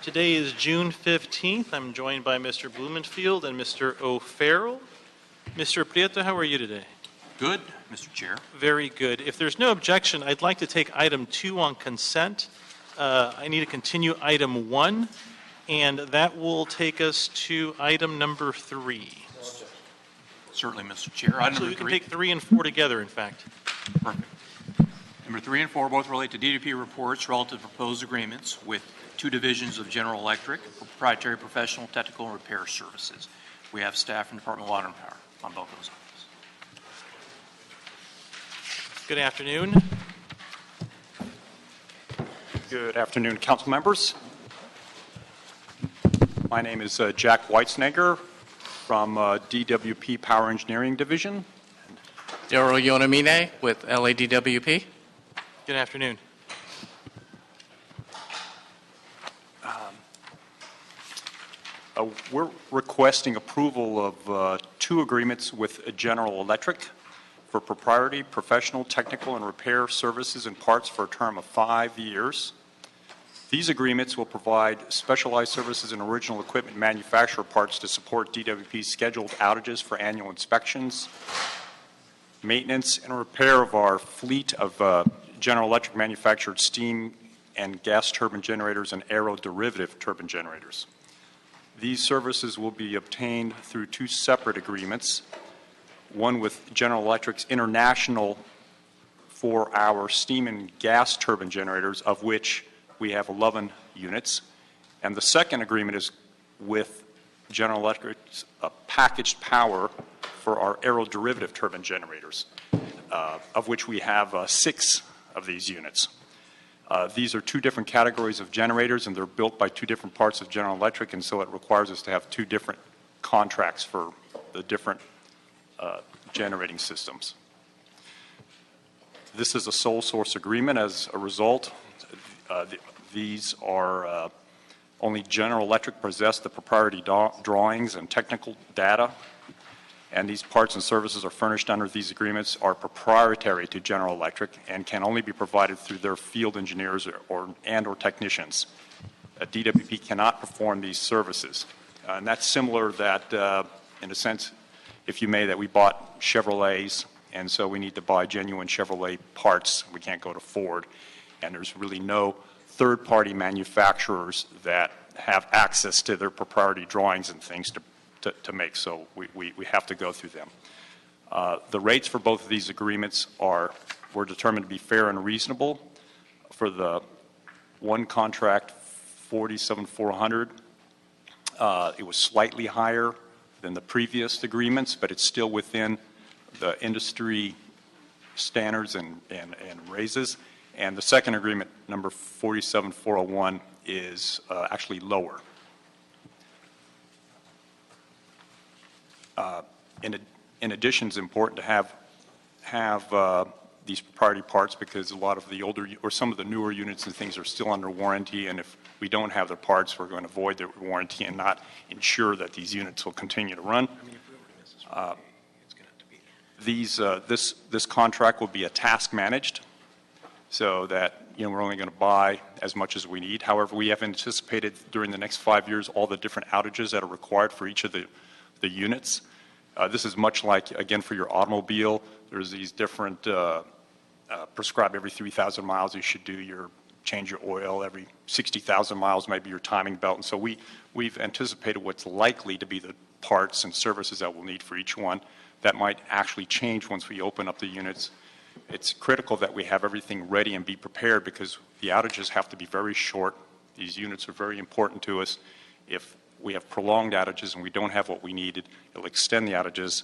Today is June 15th. I'm joined by Mr. Blumenfield and Mr. O'Farrell. Mr. Prieto, how are you today? Good, Mr. Chair. Very good. If there's no objection, I'd like to take item 2 on consent. I need to continue item 1, and that will take us to item number 3. Certainly, Mr. Chair. Item So number we can 3. take 3 and 4 together, in fact. Perfect. Number 3 and 4 both relate to DWP reports relative to proposed agreements with two divisions of General Electric for proprietary professional, technical, and repair services. We have staff from the Department of Water and Power on both those items. Good afternoon. Good afternoon, council members. My name is Jack Weitznegger from DWP Power Engineering Division. Daryl Yonamine with LADWP. Good afternoon. We're requesting approval of two agreements with General Electric for proprietary, professional, technical, and repair services and parts for a term of 5 years. These agreements will provide specialized services and original equipment manufacturer parts to support DWP's scheduled outages for annual inspections, maintenance, and repair of our fleet of General Electric manufactured steam and gas turbine generators and aeroderivative turbine generators. These services will be obtained through two separate agreements, one with General Electric's international for our steam and gas turbine generators, of which we have 11 units, and the second agreement is with General Electric's packaged power for our aeroderivative turbine generators, of which we have 6 of these units. These are two different categories of generators, and they're built by two different parts of General Electric, and so it requires us to have two different contracts for the different generating systems. This is a sole source agreement. As a result, these are only General Electric possess the proprietary drawings and technical data, and these parts and services are furnished under these agreements are proprietary to General Electric and can only be provided through their field engineers or technicians. DWP cannot perform these services. And that's similar that, in a sense, if you may, that we bought Chevrolets, and so we need to buy genuine Chevrolet parts. We can't go to Ford. And there's really no third-party manufacturers that have access to their proprietary drawings and things to make, so we have to go through them. The rates for both of these agreements were determined to be fair and reasonable. For the one contract, $47,400, it was slightly higher than the previous agreements, but it's still within the industry standards and raises. And the second agreement, number 47,401, is actually lower. In addition, it's important to have these proprietary parts because a lot of the older or some of the newer units and things are still under warranty, and if we don't have the parts, we're going to void the warranty and not ensure that these units will continue to run. This contract will be a task managed, so that we're only going to buy as much as we need. However, we have anticipated during the next 5 years all the different outages that are required for each of the units. This is much like, again, for your automobile. There's these different prescribed every 3,000 miles you should change your oil. Every 60,000 miles might be your timing belt. And so we've anticipated what's likely to be the parts and services that we'll need for each one. That might actually change once we open up the units. It's critical that we have everything ready and be prepared because the outages have to be very short. These units are very important to us. If we have prolonged outages and we don't have what we needed, it'll extend the outages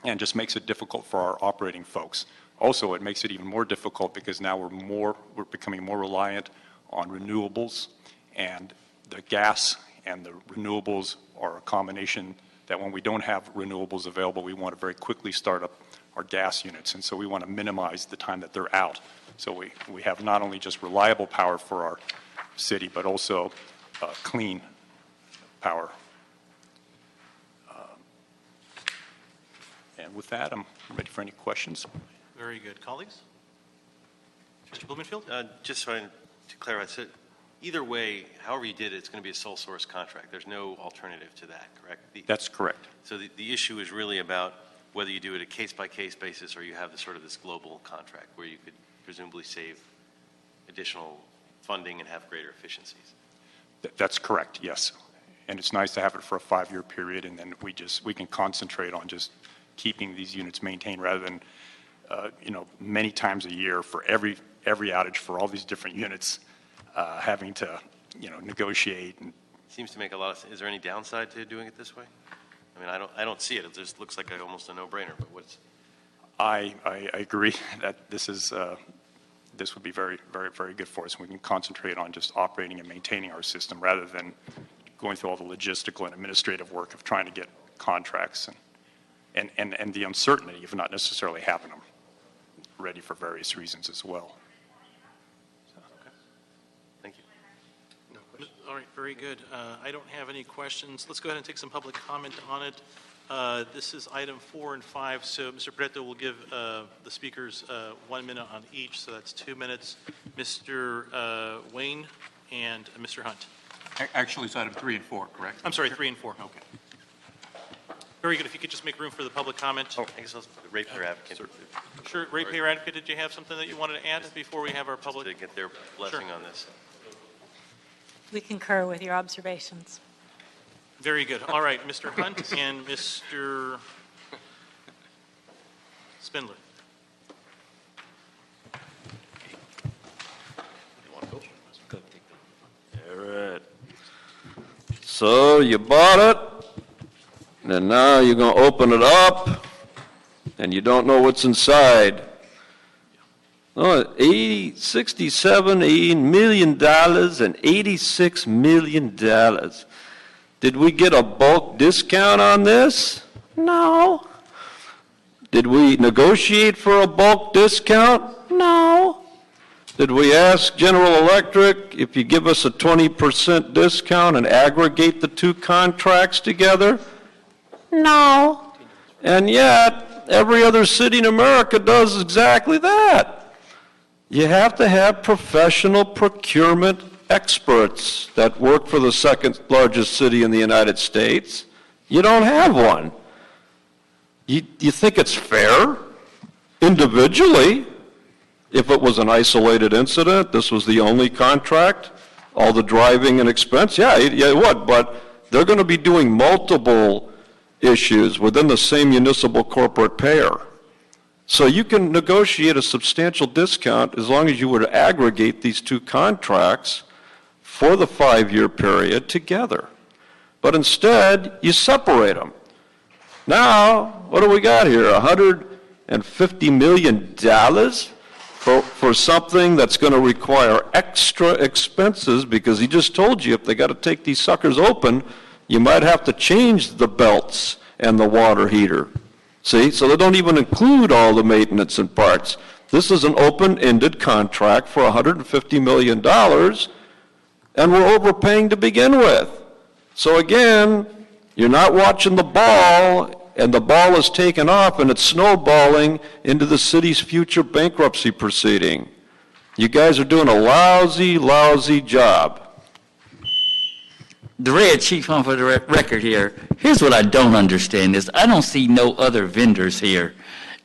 and just makes it difficult for our operating folks. Also, it makes it even more difficult because now we're becoming more reliant on renewables, and the gas and the renewables are a combination that when we don't have renewables available, we want to very quickly start up our gas units, and so we want to minimize the time that they're out. So we have not only just reliable power for our city, but also clean power. And with that, I'm ready for any questions. Very good. Colleagues? Mr. Blumenfield? Just trying to clarify, so either way, however you did it, it's going to be a sole source contract. There's no alternative to that, correct? That's correct. So the issue is really about whether you do it a case-by-case basis or you have this global contract where you could presumably save additional funding and have greater efficiencies. That's correct, yes. And it's nice to have it for a 5-year period, and then we can concentrate on just keeping these units maintained rather than, many times a year for every outage for all these different units, having to, negotiate. And Seems to make a lot of sense. Is there any downside to doing it this way? I mean, I don't see it. It just looks like almost a no-brainer, but what's... I agree that this would be very, very, very good for us. We can concentrate on just operating and maintaining our system rather than going through all the logistical and administrative work of trying to get contracts and the uncertainty of not necessarily having them ready for various reasons as well. Thank you. All right, very good. I don't have any questions. Let's go ahead and take some public comment on it. This is item 4 and 5, so Mr. Preto will give the speakers 1 minute on each, so that's 2 minutes. Mr. Wayne and Mr. Hunt. Actually, it's item 3 and 4, correct? I'm sorry, 3 and 4. Okay. Very good. If you could just make room for the public comment. Oh, I guess the ratepayer advocate. Sure. Ratepayer advocate, did you have something that you wanted to add before we have our To public? get their blessing on this. We concur with your observations. Very good. All right, Mr. Hunt and Mr. Spindler. All right. So you bought it, and now you're going to open it up, and you don't know what's inside. Oh, $67 million and $86 million. Did we get a bulk discount on this? No. Did we negotiate for a bulk discount? No. Did we ask General Electric if you give us a 20% discount and aggregate the two contracts together? No. And yet, every other city in America does exactly that. You have to have professional procurement experts that work for the second largest city in the United States. You don't have one. You think it's fair? Individually, if it was an isolated incident, this was the only contract, all the driving and expense, yeah, it would, but they're going to be doing multiple issues within the same municipal corporate payer. So you can negotiate a substantial discount as long as you would aggregate these two contracts for the 5-year period together. But instead, you separate them. Now, what do we got here? $150 million for something that's going to require extra expenses because he just told you if they got to take these suckers open, you might have to change the belts and the water heater. See, so they don't even include all the maintenance and parts. This is an open-ended contract for $150 million, and we're overpaying to begin with. So again, you're not watching the ball, and the ball is taken off, and it's snowballing into the city's future bankruptcy proceeding. You guys are doing a lousy, lousy job. The Red Chief on for the record here. Here's what I don't understand is I don't see no other vendors here,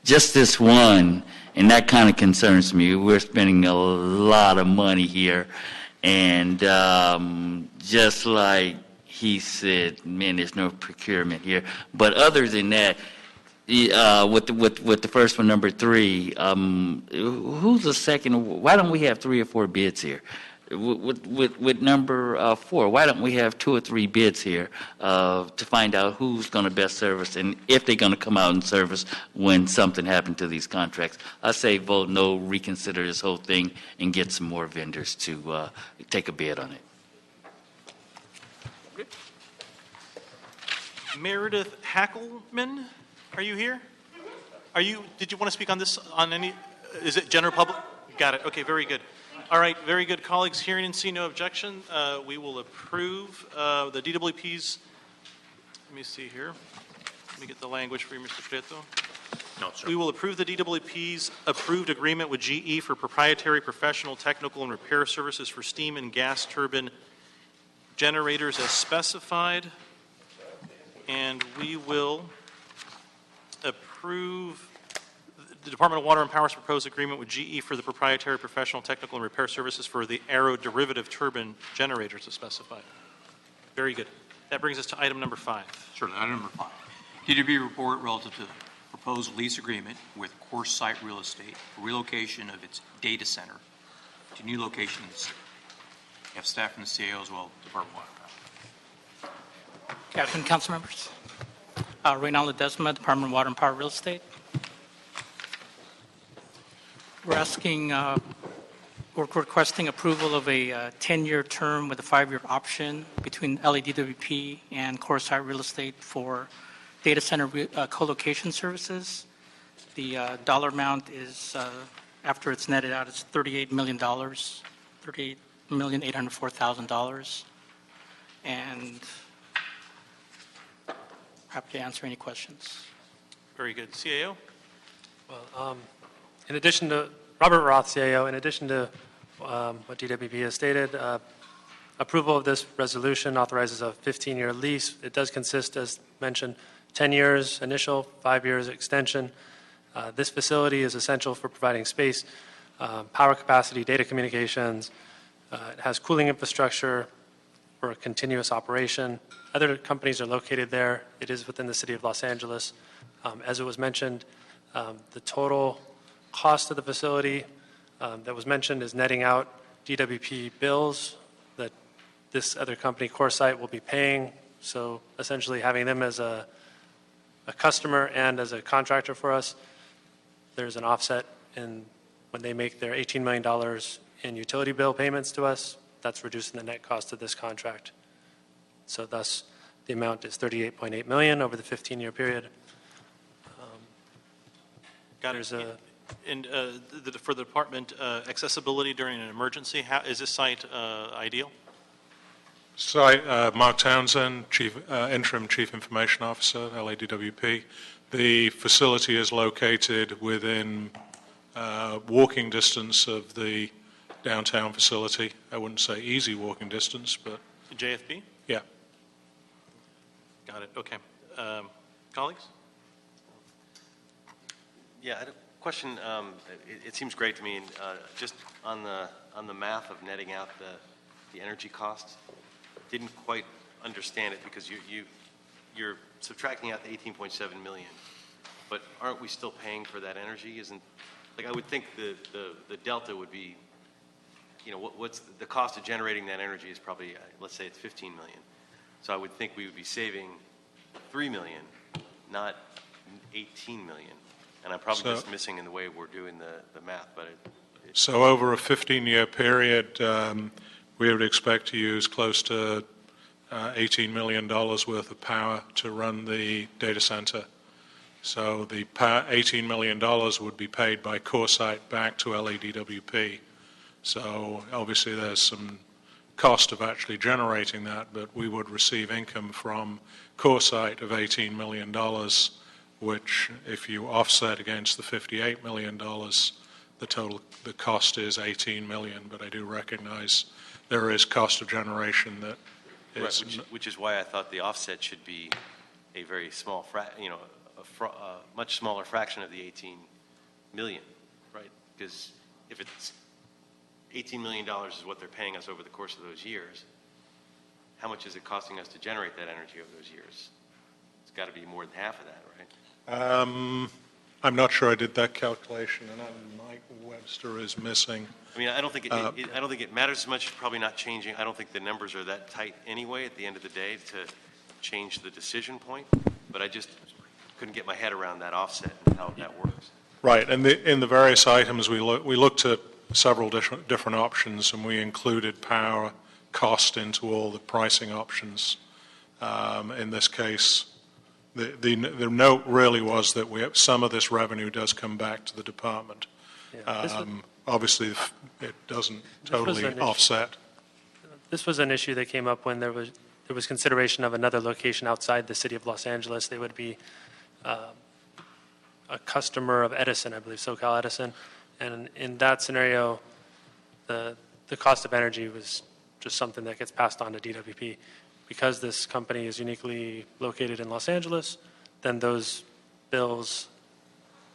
just this one, and that kind of concerns me. We're spending a lot of money here, and just like he said, man, there's no procurement here. But other than that, with the first one, number 3, who's the second? Why don't we have 3 or 4 bids here? With number 4, why don't we have 2 or 3 bids here to find out who's going to best service and if they're going to come out and service when something happened to these contracts? I say vote no, reconsider this whole thing, and get some more vendors to take a bid on it. Meredith Hackelman, are you here? Did you want to speak on this, on any, is it general public? Got it. Okay, very good. All right, very good, colleagues. Hearing and seeing no objection, we will approve the DWP's. Let me see here. Let me get the language for you, Mr. Prieto. No, sir. We will approve the DWP's approved agreement with GE for proprietary professional, technical, and repair services for steam and gas turbine generators as specified. And we will approve the Department of Water and Power's proposed agreement with GE for the proprietary professional, technical, and repair services for the aeroderivative turbine generators as specified. Very good. That brings us to item number 5. Certainly. Item number 5. DWP report relative to the proposed lease agreement with CoreSite Real Estate for relocation of its data center to new location in the city. We have staff from the CAO as well, Department of Water and Power. Good afternoon, council members. Reynald Ledesma, Department of Water and Power Real Estate. We're asking, we're requesting approval of a 10-year term with a 5-year option between LADWP and CoreSite Real Estate for data center co-location services. The dollar amount is, after it's netted out, it's $38 million, $38,804,000. And happy to answer any questions. Very good. CAO? Well, in addition to Robert Roth, CAO, in addition to what DWP has stated, approval of this resolution authorizes a 15-year lease. It does consist, as mentioned, 10 years initial, 5 years extension. This facility is essential for providing space, power capacity, data communications. It has cooling infrastructure for a continuous operation. Other companies are located there. It is within the city of Los Angeles. As it was mentioned, the total cost of the facility that was mentioned is netting out DWP bills that this other company, CoreSite, will be paying. So essentially having them as a customer and as a contractor for us, there's an offset in when they make their $18 million in utility bill payments to us. That's reducing the net cost of this contract. So thus, the amount is $38.8 million over the 15-year period. Got There's it. And for the department, accessibility during an emergency, how is this site ideal? Mark Townsend, Interim Chief Information Officer, LADWP. The facility is located within walking distance of the downtown facility. I wouldn't say easy walking distance, but JFP? yeah. Got it. Okay. Colleagues? Yeah, I had a question. It seems great to me, and just on the math of netting out the energy costs, didn't quite understand it because you're subtracting out the 18.7 million, but aren't we still paying for that energy? I would think the delta would be, what's the cost of generating that energy is probably, let's say it's 15 million. So I would think we would be saving 3 million, not 18 million. And I'm probably just missing in the way we're doing the math, but So over a 15-year period, we would expect to use close to $18 million worth of power to run the data center. So the $18 million would be paid by CoreSite back to LADWP. So obviously there's some cost of actually generating that, but we would receive income from CoreSite of $18 million, which if you offset against the $58 million, the cost is $18 million. But I do recognize there is cost of generation that is... Right, which is why I thought the offset should be a very small, a much smaller fraction of the 18 million, right? Because if it's $18 million is what they're paying us over the course of those years, how much is it costing us to generate that energy over those years? It's got to be more than half of that, right? I'm not sure I did that calculation, and Mike Webster is missing. I mean, I don't think I don't think it matters as much. It's probably not changing. I don't think the numbers are that tight anyway at the end of the day to change the decision point. But I just couldn't get my head around that offset and how that works. Right, and in the various items we looked at several different options, and we included power cost into all the pricing options. In this case, the note really was that some of this revenue does come back to the department. Yeah, obviously, it doesn't totally offset. This was an issue that came up when there was consideration of another location outside the city of Los Angeles. They would be a customer of Edison, I believe, SoCal Edison. And in that scenario, the cost of energy was just something that gets passed on to DWP. Because this company is uniquely located in Los Angeles, then those bills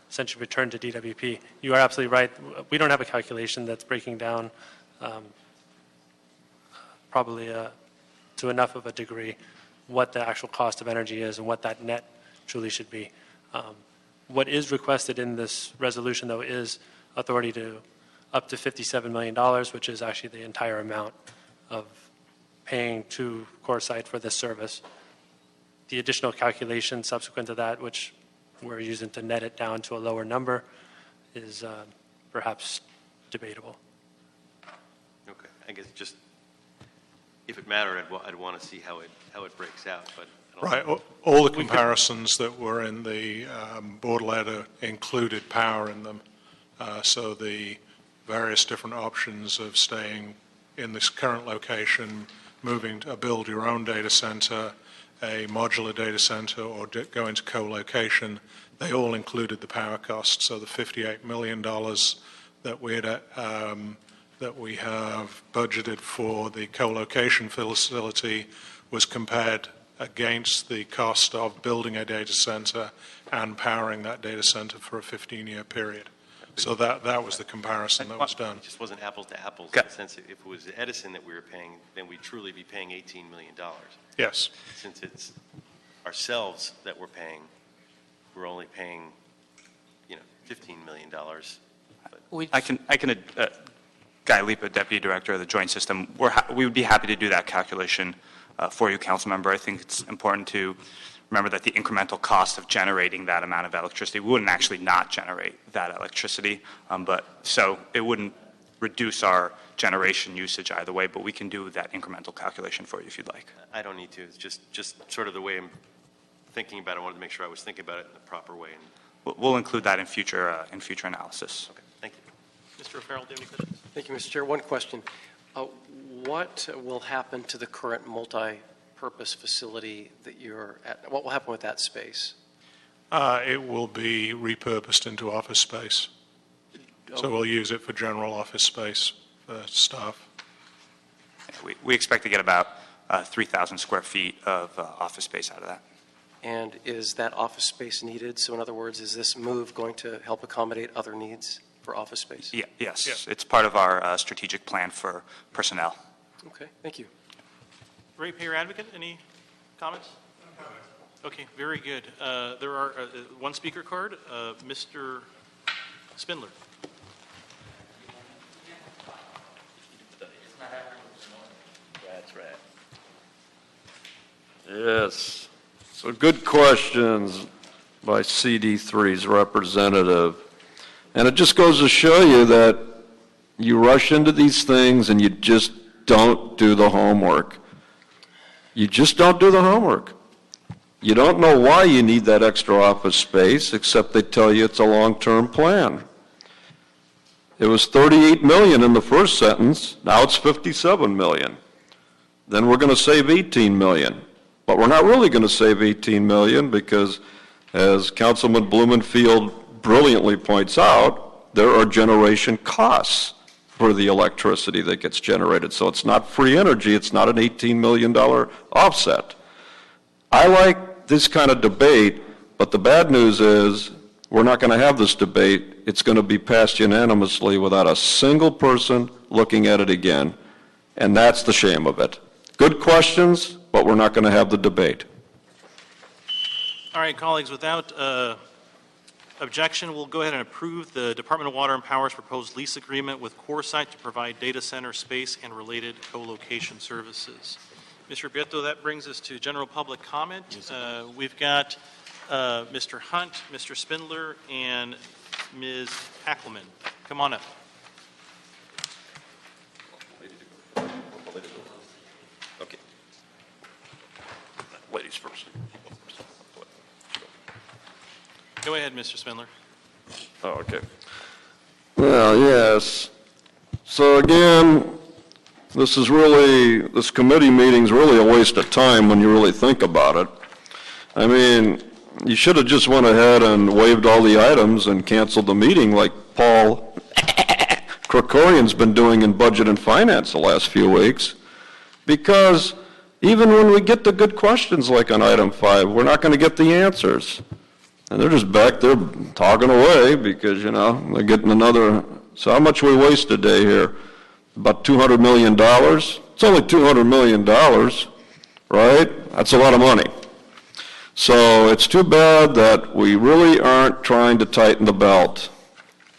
essentially return to DWP. You are absolutely right. We don't have a calculation that's breaking down probably to enough of a degree what the actual cost of energy is and what that net truly should be. What is requested in this resolution, though, is authority to up to $57 million, which is actually the entire amount of paying to CoreSite for this service. The additional calculation subsequent to that, which we're using to net it down to a lower number, is perhaps debatable. Okay, I guess just, if it mattered, I'd want to see how it breaks out, but. Right, all the comparisons that were in the board letter included power in them. So the various different options of staying in this current location, moving to build your own data center, a modular data center, or go into co-location, they all included the power cost. So the $58 million that we had that we have budgeted for the co-location facility was compared against the cost of building a data center and powering that data center for a 15-year period. So that was the comparison that was done. It just wasn't apples to apples in the sense that if it was Edison that we were paying, then we'd truly be paying $18 million. Yes. Since it's ourselves that we're paying, we're only paying, $15 million. Guy Lipa, Deputy Director of the Joint System, we would be happy to do that calculation for you, Council Member. I think it's important to remember that the incremental cost of generating that amount of electricity, we wouldn't actually not generate that electricity, so it wouldn't reduce our generation usage either way, but we can do that incremental calculation for you if you'd like. I don't need to. It's just sort of the way I'm thinking about it. I wanted to make sure I was thinking about it in the proper way. We'll include that in future analysis. Okay, thank you. Mr. O'Farrell, do you have any questions? Thank you, Mr. Chair. One question. What will happen to the current multi-purpose facility that you're at? What will happen with that space? It will be repurposed into office space. So we'll use it for general office space for staff. We expect to get about 3,000 square feet of office space out of that. And is that office space needed? So in other words, is this move going to help accommodate other needs for office space? Yes. Yeah. It's part of our strategic plan for personnel. Okay, thank you. Ratepayer advocate, any comments? No comments. Okay, very good. There are one speaker card, Mr. Spindler. That's right. Yes. So good questions by CD3's representative. And it just goes to show you that you rush into these things and you just don't do the homework. You just don't do the homework. You don't know why you need that extra office space, except they tell you it's a long-term plan. It was $38 million in the first sentence. Now it's $57 million. Then we're going to save $18 million. But we're not really going to save $18 million because, as Councilman Blumenfield brilliantly points out, there are generation costs for the electricity that gets generated. So it's not free energy. It's not an $18 million offset. I like this kind of debate, but the bad news is we're not going to have this debate. It's going to be passed unanimously without a single person looking at it again, and that's the shame of it. Good questions, but we're not going to have the debate. All right, colleagues, without objection, we'll go ahead and approve the Department of Water and Power's proposed lease agreement with CoreSite to provide data center space and related co-location services. Mr. Prieto, that brings us to general public comment. We've got Mr. Hunt, Mr. Spindler, and Ms. Hackelman. Come on up. Okay. Ladies first. Go ahead, Mr. Spindler. Oh, okay. Well, yes. So again, this committee meeting's really a waste of time when you really think about it. I mean, you should have just went ahead and waived all the items and canceled the meeting like Paul Krikorian's been doing in Budget and Finance the last few weeks. Because even when we get the good questions like on item 5, we're not going to get the answers. And they're just back there talking away because, you know, they're getting another. So how much we waste a day here? About $200 million. It's only $200 million, right? That's a lot of money. So it's too bad that we really aren't trying to tighten the belt,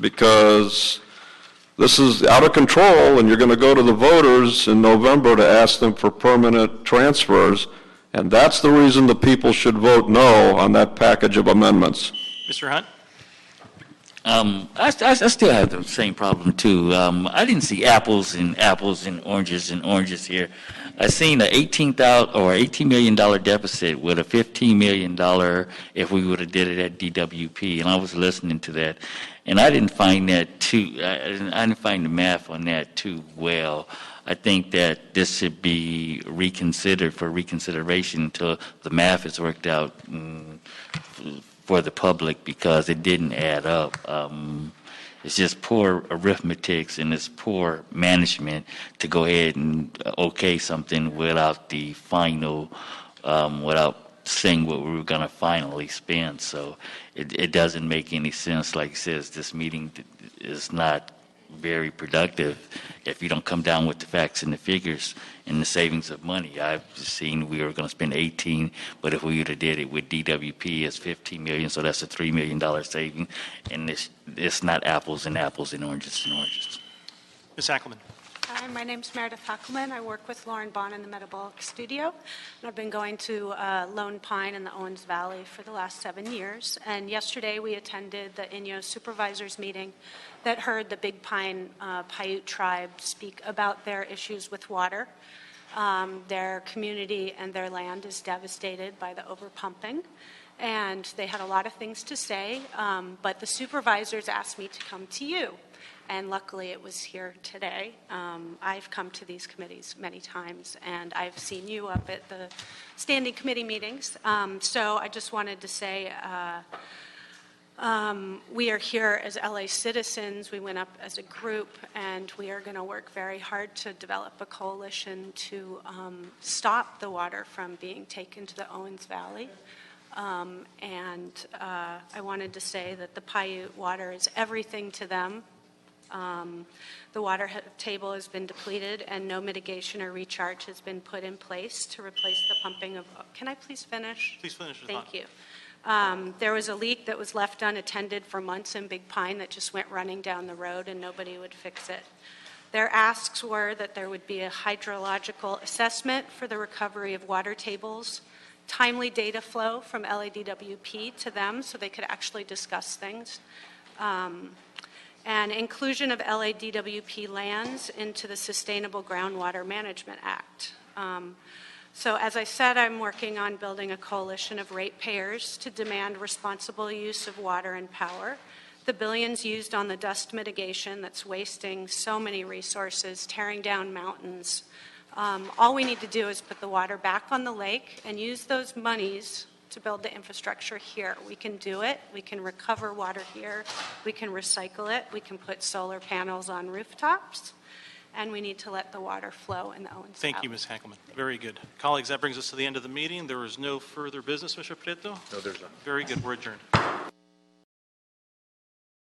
because this is out of control, and you're going to go to the voters in November to ask them for permanent transfers, and that's the reason the people should vote no on that package of amendments. Mr. Hunt? I still have the same problem too. I didn't see apples and oranges here. I seen an $18 million deficit with a $15 million if we would have did it at DWP, and I was listening to that, and I didn't find that too. I didn't find the math on that too well. I think that this should be reconsidered for reconsideration until the math is worked out for the public, because it didn't add up. It's just poor arithmetics and it's poor management to go ahead and okay something without the final, without saying what we were going to finally spend. So it doesn't make any sense. Like it says, this meeting is not very productive if you don't come down with the facts and the figures and the savings of money. I've seen we were going to spend 18, but if we would have did it with DWP, it's 15 million, so that's a $3 million saving, and it's not apples and oranges and oranges. Ms. Ackelman. Hi, my name's Meredith Huckleman. I work with Lauren Bond in the Metabolic Studio, and I've been going to Lone Pine in the Owens Valley for the last 7 years. And yesterday we attended the INYO supervisors meeting that heard the Big Pine Paiute tribe speak about their issues with water. Their community and their land is devastated by the overpumping, and they had a lot of things to say, but the supervisors asked me to come to you. And luckily it was here today. I've come to these committees many times, and I've seen you up at the standing committee meetings. So I just wanted to say we are here as LA citizens. We went up as a group, and we are going to work very hard to develop a coalition to stop the water from being taken to the Owens Valley. And I wanted to say that the Paiute water is everything to them. The water table has been depleted, and no mitigation or recharge has been put in place to replace the pumping of. Can I please finish? Please finish. Thank you. There was a leak that was left unattended for months in Big Pine that just went running down the road, and nobody would fix it. Their asks were that there would be a hydrological assessment for the recovery of water tables, timely data flow from LADWP to them so they could actually discuss things. And inclusion of LADWP lands into the Sustainable Groundwater Management Act. So as I said, I'm working on building a coalition of ratepayers to demand responsible use of water and power. The billions used on the dust mitigation that's wasting so many resources, tearing down mountains. All we need to do is put the water back on the lake and use those monies to build the infrastructure here. We can do it. We can recover water here. We can recycle it. We can put solar panels on rooftops. And we need to let the water flow in the Owens Valley. Thank you, Ms. Hackelman. Very good. Colleagues, that brings us to the end of the meeting. There is no further business, Mr. Prieto? No, there's not. Very good. We're adjourned.